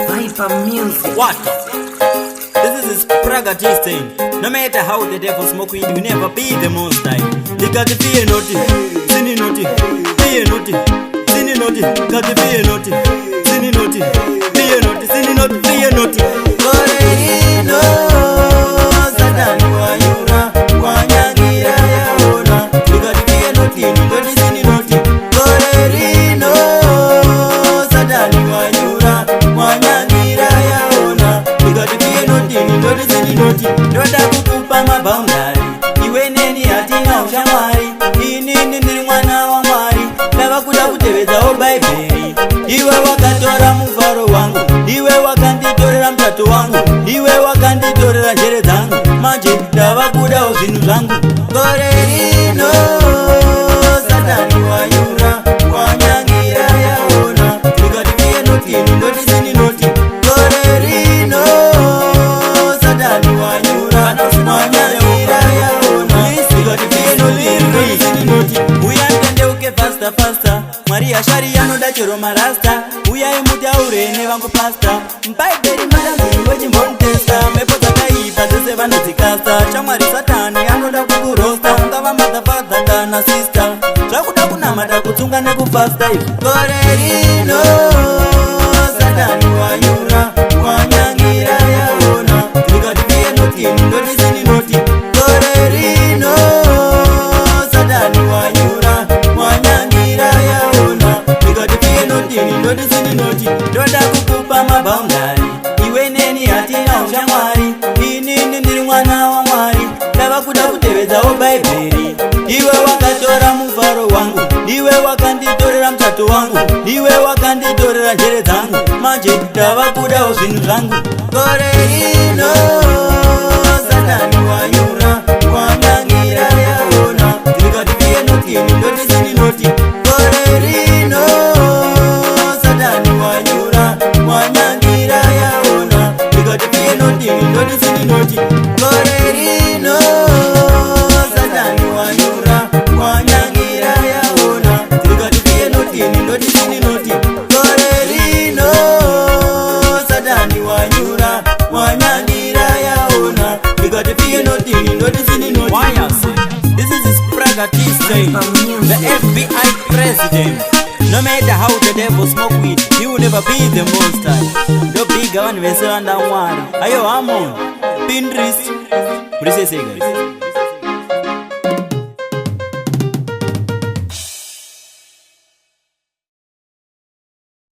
Viper Music. What? This is Praga tasting. No matter how the devil smoke weed, you never be the most high. They got the fear naughty, sinny naughty, fear naughty, sinny naughty, got the fear naughty, sinny naughty, fear naughty, sinny naughty, fear naughty. Correino, Satan, Wayura, Wanyangira, Yaona. They got the fear naughty, naughty, sinny naughty. Correino, Satan, Wayura, Wanyangira, Yaona. They got the fear naughty, naughty, sinny naughty. Ndoda kukupa maboundary, iwe neni hatina ushamwari. Inini ndiri mwana wa Mwari, ndava kuda kutevedzawo Bhaibheri. Iwe wakatora mufaro wangu, iwe wakanditorera mutato wangu, iwe wakanditorera njere dzangu, manje ndava kudawo zvinhu zvangu. Gore rino Satani wanyura, wanyangira yaona. Ndikati fiye notini, ndoti sini noti. Gore rino Satani wanyura, wanyangira yaona. Ndikati fiye notini, ndoti sini noti. Uya ndendeuke fasta fasta, Mwari ashari anoda chero marasta. Uyai mutaure nevangu pasta, Mbhaibheri madambiri wechimbonitesta. Mhepo dzakaipa dzese vanodzikasta, chamwari Satani anoda kukurosta. Ungava madhafadha kana sista, zvakuda kunamata kutsunga nekufasta. Gore rino Satani wanyura, wanyangira yaona. Ndikati fiye notini, ndoti sini noti. Gore rino Satani wanyura, wanyangira yaona. Ndikati fiye notini, ndoti sini noti. Ndoda kukupa maboundary, iwe neni hatina ushamwari. Inini ndiri mwana wa Mwari, ndava kuda kutevedzawo Bhaibheri. Iwe wakatora mufaro wangu, iwe wakanditorera mutato wangu, iwe wakanditorera njere dzangu, manje ndava kudawo zvinhu zvangu. Gore rino Satani wanyura, wanyangira yaona. Ndikati fiye notini, ndoti sini noti. Gore rino Satani wanyura, wanyangira yaona. Ndikati fiye notini, ndoti sini noti. Gore rino Satani wanyura, wanyangira yaona. Ndikati fiye notini, ndoti sini noti. Gore rino Satani wanyura, wanyangira yaona. Ndikati fiye notini, ndoti sini noti. This is Praga T-Stain, the FBI president. No matter how the devil smoke weed, he will never be the monster. The big one vese vanda Mwari. Ayo, I'm on. Pinterest. What do you say, guys?